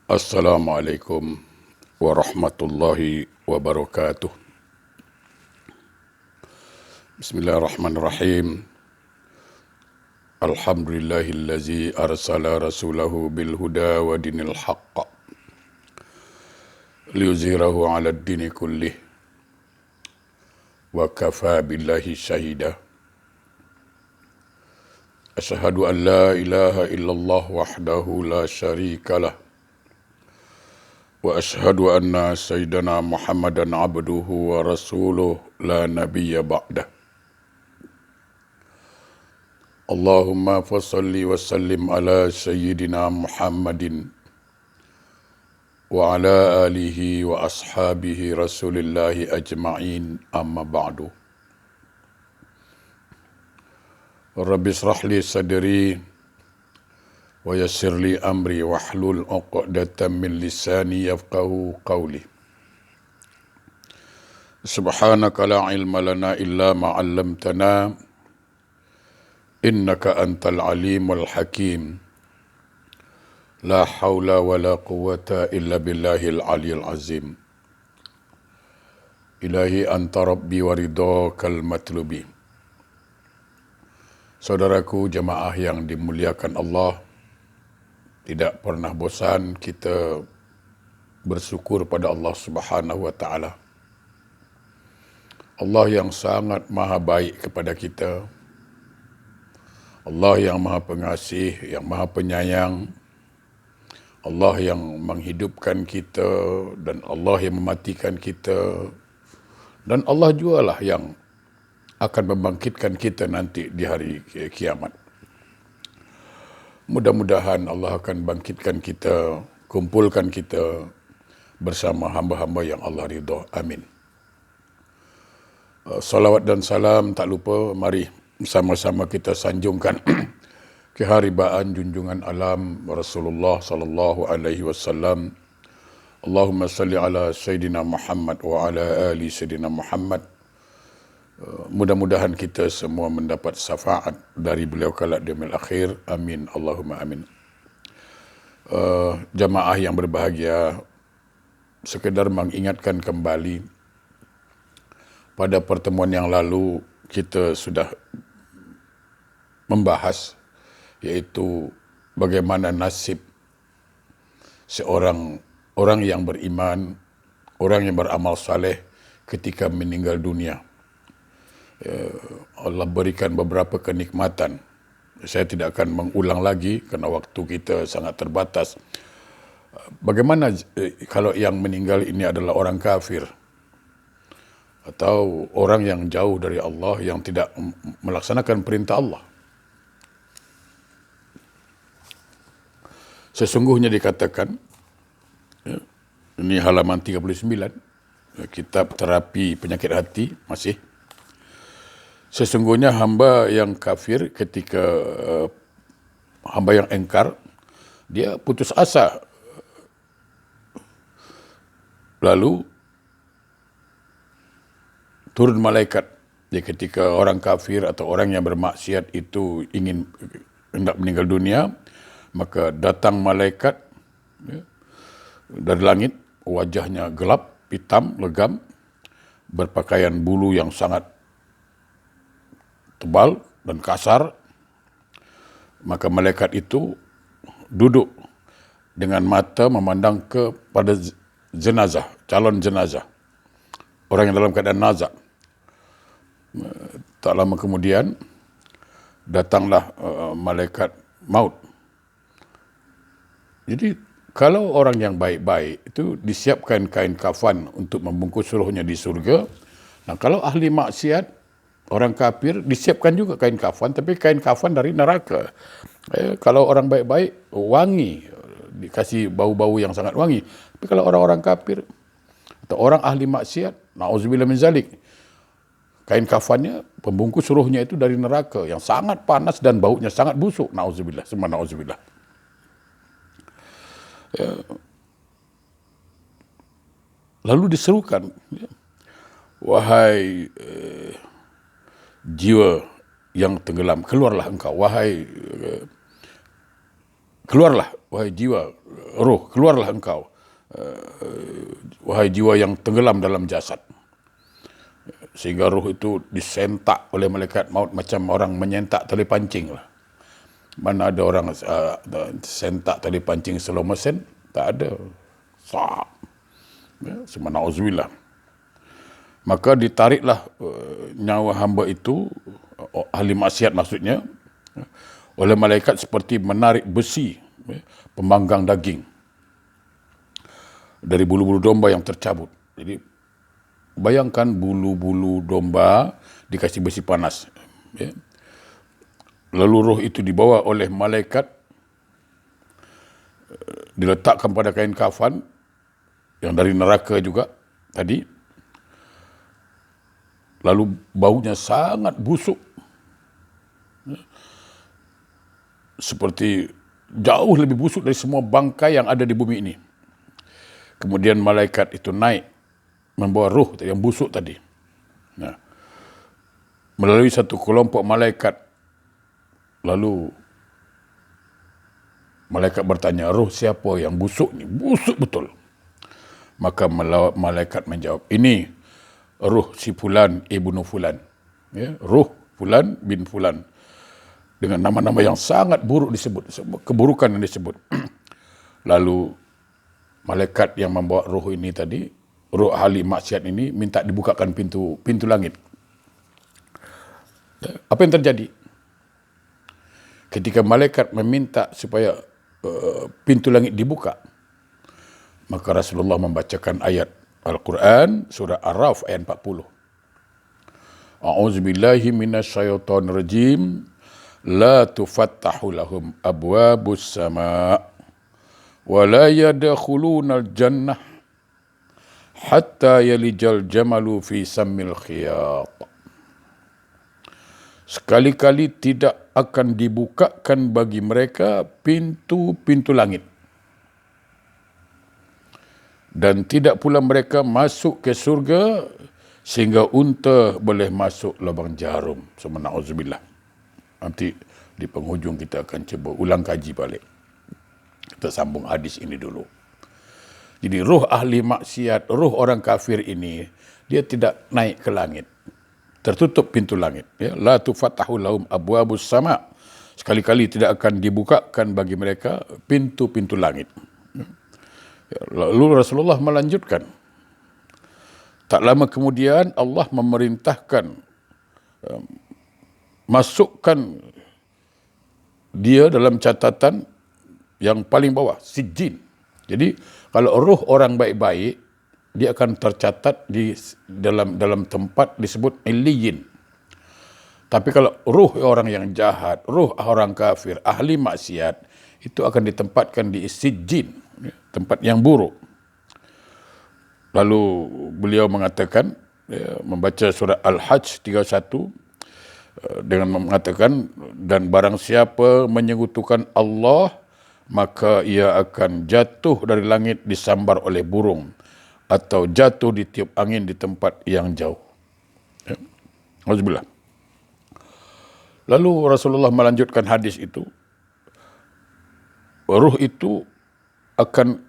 Assalamualaikum warahmatullahi wabarakatuh. Bismillahirrahmanirrahim. Alhamdulillahillazi arsala rasulahu bil huda wa dinil haqq liyuzhirahu 'ala ad-dini kullih wa kafa billahi syahida. Asyhadu an la ilaha illallah wahdahu la syarikalah wa ashhadu anna sayyidana Muhammadan abduhu wa rasuluh la nabiyya ba'dah. Allahumma fasalli wa sallim ala sayyidina Muhammadin wa ala alihi wa ashabihi rasulillahi ajma'in, amma ba'du. Rabbi israh li sadri wa yassir li amri wahlul 'uqdatam min lisani yafqahu qawli. Subhanaka la ilma lana illa ma 'allamtana innaka antal alimul hakim. La haula wa la quwwata illa billahil aliyil azim. Ilahi anta rabbi wa ridhakal matlubi. Saudaraku jemaah yang dimuliakan Allah, tidak pernah bosan kita bersyukur pada Allah Subhanahu wa taala. Allah yang sangat maha baik kepada kita. Allah yang maha pengasih, yang maha penyayang. Allah yang menghidupkan kita dan Allah yang mematikan kita. Dan Allah jugalah yang akan membangkitkan kita nanti di hari kiamat. Mudah-mudahan Allah akan bangkitkan kita, kumpulkan kita bersama hamba-hamba yang Allah ridha. Amin. Salawat dan salam tak lupa, mari sama-sama kita sanjungkan keharibaan junjungan alam Rasulullah sallallahu alaihi wasallam. Allahumma salli ala Sayyidina Muhammad wa ala ali Sayyidina Muhammad. Mudah-mudahan kita semua mendapat syafaat dari beliau kelak di yaumil akhir. Amin. Allahumma amin. Jamaah yang berbahagia, sekedar mengingatkan kembali, pada pertemuan yang lalu kita sudah membahas iaitu bagaimana nasib seorang orang yang beriman, orang yang beramal saleh ketika meninggal dunia. Allah berikan beberapa kenikmatan. Saya tidak akan mengulang lagi kerana waktu kita sangat terbatas. Bagaimana kalau yang meninggal ini adalah orang kafir atau orang yang jauh dari Allah, yang tidak melaksanakan perintah Allah? Sesungguhnya dikatakan, ini halaman 39, kitab terapi penyakit hati masih. Sesungguhnya hamba yang kafir ketika hamba yang engkar, dia putus asa. Lalu turun malaikat. Jadi ketika orang kafir atau orang yang bermaksiat itu ingin hendak meninggal dunia, maka datang malaikat dari langit, wajahnya gelap, hitam, legam, berpakaian bulu yang sangat tebal dan kasar. Maka malaikat itu duduk dengan mata memandang kepada jenazah, calon jenazah, orang yang dalam keadaan nazak. Tak lama kemudian datanglah malaikat maut. Jadi kalau orang yang baik-baik itu disiapkan kain kafan untuk membungkus rohnya di surga. Nah, kalau ahli maksiat, orang kafir, disiapkan juga kain kafan, tapi kain kafan dari neraka. Kalau orang baik-baik, wangi, dikasih bau-bau yang sangat wangi. Tapi kalau orang-orang kafir atau orang ahli maksiat, na'udzubillah min zalik, kain kafannya, pembungkus rohnya itu dari neraka yang sangat panas dan baunya sangat busuk. Na'udzubillah, semua na'udzubillah. Lalu diserukan, wahai jiwa yang tenggelam, keluarlah engkau. Keluarlah, wahai jiwa roh, keluarlah engkau, wahai jiwa yang tenggelam dalam jasad. Sehingga roh itu disentak oleh malaikat maut macam orang menyentak tali pancing lah. Mana ada orang sentak tali pancing slow motion? Tak ada. Sap. Ya, Subhanallah. Maka ditariklah nyawa hamba itu, ahli maksiat maksudnya, oleh malaikat seperti menarik besi, pemanggang daging dari bulu-bulu domba yang tercabut. Jadi bayangkan bulu-bulu domba dikasih besi panas. Ya. Lalu roh itu dibawa oleh malaikat, diletakkan pada kain kafan yang dari neraka juga tadi. Lalu baunya sangat busuk. Seperti jauh lebih busuk dari semua bangkai yang ada di bumi ini. Kemudian malaikat itu naik membawa ruh yang busuk tadi. Nah, melalui satu kelompok malaikat, lalu malaikat bertanya, roh siapa yang busuk ni? Busuk betul. Maka malaikat menjawab, ini ruh si Fulan ibnu Fulan. Ya, ruh Fulan bin Fulan. Dengan nama-nama yang sangat buruk disebut, keburukan yang disebut. Lalu malaikat yang membawa roh ini tadi, roh ahli maksiat ini, minta dibukakan pintu langit. Apa yang terjadi? Ketika malaikat meminta supaya pintu langit dibuka, maka Rasulullah membacakan ayat Al-Quran, surah Ar-Raf ayat 40. A'udzubillahi minasyaitonirrajim. La tufattahu lahum abwabus sama' wa la yadkhulunal jannah hatta yalijal jamalu fi sammil khiyat. Sekali-kali tidak akan dibukakan bagi mereka pintu-pintu langit. Dan tidak pula mereka masuk ke surga sehingga unta boleh masuk lubang jarum. Subhanallah. Nanti di penghujung kita akan cuba ulang kaji balik. Kita sambung hadis ini dulu. Jadi roh ahli maksiat, roh orang kafir ini, dia tidak naik ke langit. Tertutup pintu langit. Ya. La tufattahu lahum abwabus sama'. Sekali-kali tidak akan dibukakan bagi mereka pintu-pintu langit. Ya. Lalu Rasulullah melanjutkan. Tak lama kemudian Allah memerintahkan masukkan dia dalam catatan yang paling bawah, sijjin. Jadi kalau roh orang baik-baik, dia akan tercatat di dalam tempat disebut illiyin. Tapi kalau roh orang yang jahat, roh orang kafir, ahli maksiat, itu akan ditempatkan di sijjin, tempat yang buruk. Lalu beliau mengatakan, membaca surah Al-Hajj 31, dengan mengatakan, dan barang siapa menyekutukan Allah, maka ia akan jatuh dari langit disambar oleh burung atau jatuh ditiup angin di tempat yang jauh. Ya. Alhamdulillah. Lalu Rasulullah melanjutkan hadis itu, ruh itu akan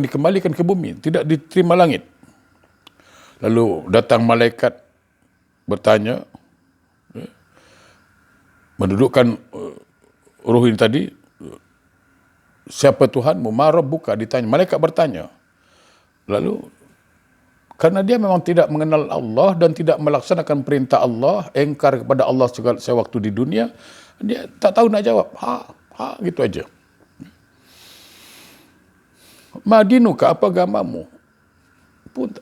dikembalikan ke bumi, tidak diterima langit. Lalu datang malaikat bertanya, mendudukkan ruh ini tadi, siapa Tuhanmu? Ma rabbuka? Ditanya. Malaikat bertanya. Lalu, karena dia memang tidak mengenal Allah dan tidak melaksanakan perintah Allah, engkar kepada Allah sewaktu di dunia, dia tak tahu nak jawab. Gitu aja. Ma dinuka? Apa agamamu? Pun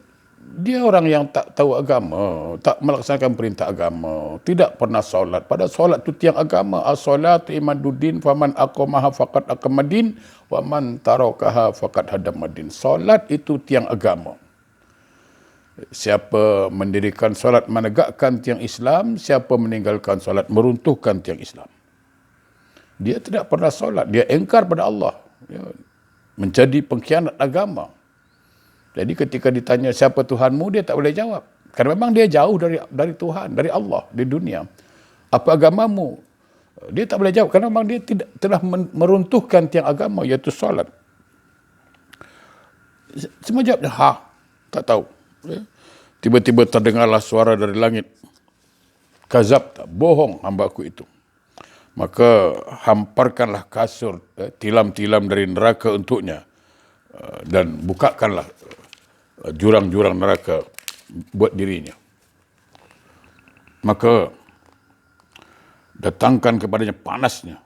dia orang yang tak tahu agama, tak melaksanakan perintah agama, tidak pernah solat. Pada solat itu tiang agama. As-salatu imaduddin, faman aqamaha faqad aqamadin, wa man tarakaha faqad hadamadin. Solat itu tiang agama. Siapa mendirikan solat menegakkan tiang Islam, siapa meninggalkan solat meruntuhkan tiang Islam. Dia tidak pernah solat, dia engkar pada Allah. Menjadi pengkhianat agama. Jadi ketika ditanya siapa Tuhanmu, dia tak boleh jawab. Karena memang dia jauh dari Tuhan, dari Allah di dunia. Apa agamamu? Dia tak boleh jawab kerana memang dia telah meruntuhkan tiang agama iaitu solat. Semua jawab, tak tahu. Ya. Tiba-tiba terdengarlah suara dari langit. Kazab, tak bohong hamba aku itu. Maka hamparkanlah kasur tilam-tilam dari neraka untuknya dan bukakanlah jurang-jurang neraka buat dirinya. Maka datangkan kepadanya panasnya,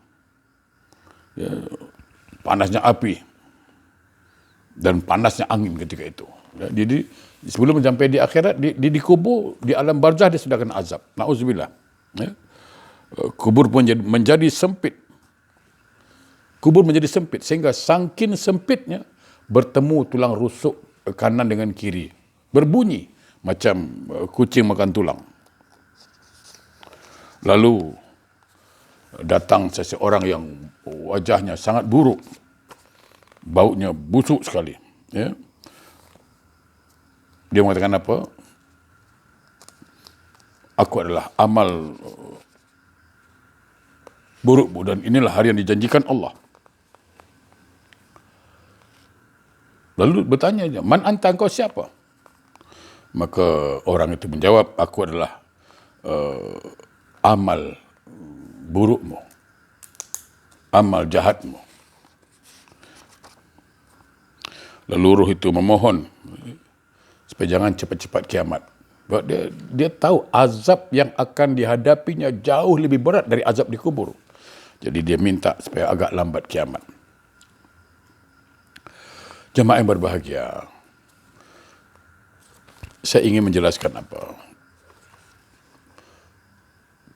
panasnya api dan panasnya angin ketika itu. Jadi sebelum sampai di akhirat, dikubur di alam barzah dia sudah kena azab. Na'udzubillah. Kubur pun menjadi sempit. Kubur menjadi sempit sehingga sangkin sempitnya bertemu tulang rusuk kanan dengan kiri. Berbunyi macam kucing makan tulang. Lalu datang seseorang yang wajahnya sangat buruk. Baunya busuk sekali. Ya. Dia mengatakan apa? Aku adalah amal burukmu dan inilah hari yang dijanjikan Allah. Lalu bertanya dia, man anta, engkau siapa? Maka orang itu menjawab, aku adalah amal burukmu, amal jahatmu. Lalu ruh itu memohon supaya jangan cepat-cepat kiamat. Sebab dia tahu azab yang akan dihadapinya jauh lebih berat dari azab di kubur. Jadi dia minta supaya agak lambat kiamat. Jemaah yang berbahagia, saya ingin menjelaskan apa?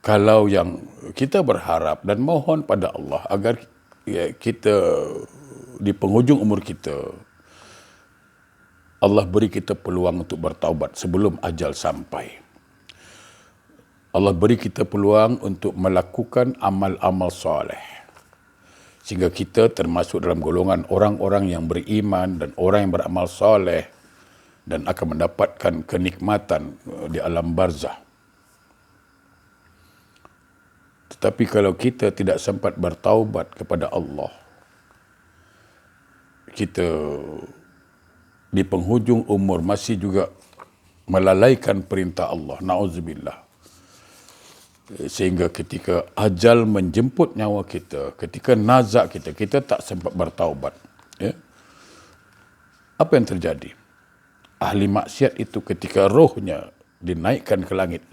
Kalau yang kita berharap dan mohon pada Allah agar kita di penghujung umur kita, Allah beri kita peluang untuk bertaubat sebelum ajal sampai. Allah beri kita peluang untuk melakukan amal-amal soleh. Sehingga kita termasuk dalam golongan orang-orang yang beriman dan orang yang beramal soleh dan akan mendapatkan kenikmatan di alam barzah. Tetapi kalau kita tidak sempat bertaubat kepada Allah, kita di penghujung umur masih juga melalaikan perintah Allah. Na'udzubillah. Sehingga ketika ajal menjemput nyawa kita, ketika nazak kita, kita tak sempat bertaubat. Ya? Apa yang terjadi? Ahli maksiat itu ketika rohnya dinaikkan ke langit,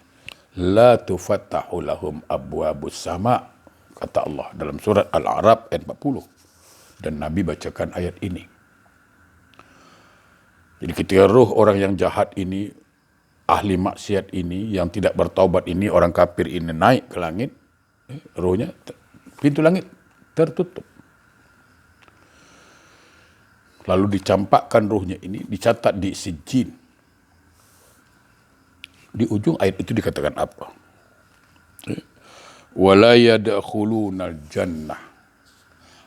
la tufattahu lahum abwabus sama, kata Allah dalam surat Al-A'raf ayat 40. Dan Nabi bacakan ayat ini. Jadi ketika roh orang yang jahat ini, ahli maksiat ini, yang tidak bertaubat ini, orang kafir ini naik ke langit, rohnya, pintu langit tertutup. Lalu dicampakkan rohnya ini, dicatat di sijin. Di ujung ayat itu dikatakan apa? Wala yadkhulunal jannah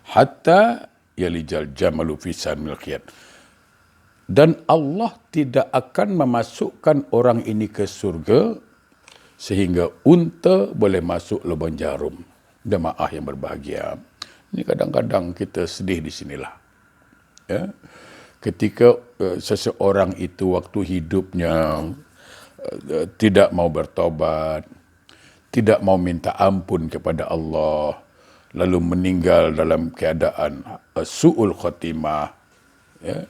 hatta yalijal jamalu fi samil khiyat. Dan Allah tidak akan memasukkan orang ini ke surga sehingga unta boleh masuk lubang jarum. Jemaah yang berbahagia. Ini kadang-kadang kita sedih di sinilah. Ya. Ketika seseorang itu waktu hidupnya tidak mau bertobat, tidak mau minta ampun kepada Allah, lalu meninggal dalam keadaan su'ul khotimah. Ya.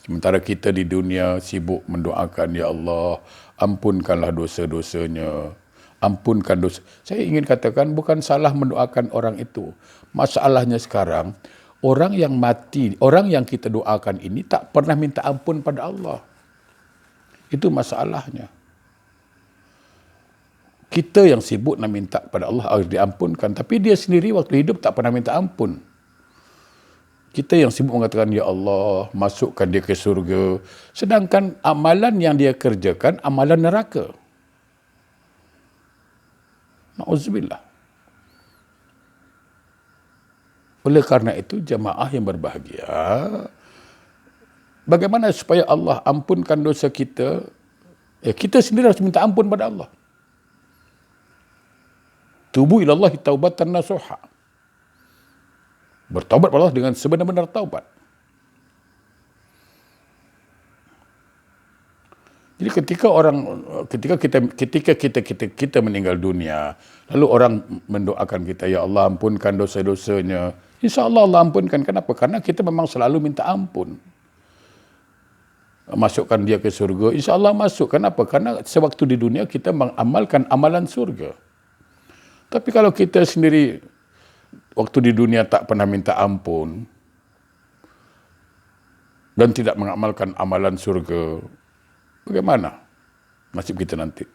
Sementara kita di dunia sibuk mendoakan, ya Allah, ampunkanlah dosa-dosanya. Ampunkan dosa. Saya ingin katakan bukan salah mendoakan orang itu. Masalahnya sekarang, orang yang mati, orang yang kita doakan ini tak pernah minta ampun pada Allah. Itu masalahnya. Kita yang sibuk nak minta pada Allah agar diampunkan. Tapi dia sendiri waktu hidup tak pernah minta ampun. Kita yang sibuk mengatakan, ya Allah, masukkan dia ke surga. Sedangkan amalan yang dia kerjakan, amalan neraka. Na'udzubillah. Oleh karena itu, jemaah yang berbahagia, bagaimana supaya Allah ampunkan dosa kita? Ya, kita sendiri harus minta ampun pada Allah. tubu ilallahi taubatan nasuha. Bertaubat kepada Allah dengan sebenar-benar taubat. Jadi ketika kita meninggal dunia, lalu orang mendoakan kita, ya Allah ampunkan dosa-dosanya. Insya Allah Allah ampunkan. Kenapa? Karena kita memang selalu minta ampun. Masukkan dia ke surga, insya Allah masuk. Kenapa? Karena sewaktu di dunia kita mengamalkan amalan surga. Tapi kalau kita sendiri waktu di dunia tak pernah minta ampun dan tidak mengamalkan amalan surga, bagaimana nasib kita nanti?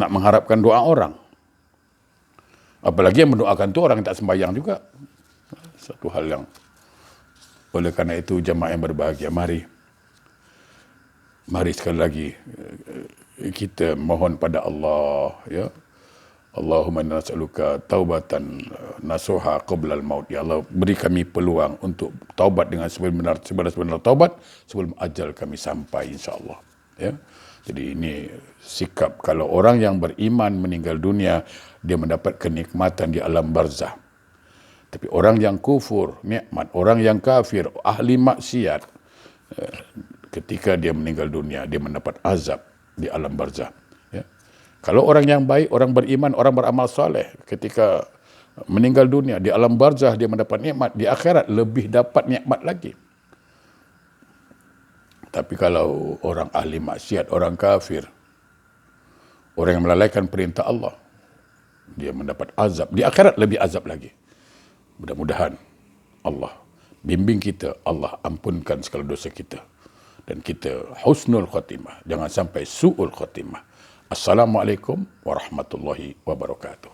Nak mengharapkan doa orang. Apalagi yang mendoakan itu orang yang tak sembahyang juga. Satu hal yang, oleh karena itu jamaah yang berbahagia, mari sekali lagi kita mohon pada Allah, ya. Allahumma inna nas'aluka taubatan nasuha qabla al-maut. Ya Allah, beri kami peluang untuk taubat dengan sebenar-benar taubat sebelum ajal kami sampai, insya-Allah. Ya. Jadi ini sikap kalau orang yang beriman meninggal dunia, dia mendapat kenikmatan di alam barzah. Tapi orang yang kufur, nikmat, orang yang kafir, ahli maksiat, ketika dia meninggal dunia, dia mendapat azab di alam barzah. Ya. Kalau orang yang baik, orang beriman, orang beramal soleh, ketika meninggal dunia, di alam barzah dia mendapat nikmat, di akhirat lebih dapat nikmat lagi. Tapi kalau orang ahli maksiat, orang kafir, orang yang melalaikan perintah Allah, dia mendapat azab, di akhirat lebih azab lagi. Mudah-mudahan Allah bimbing kita, Allah ampunkan segala dosa kita, dan kita husnul khotimah, jangan sampai su'ul khotimah. Assalamualaikum warahmatullahi wabarakatuh.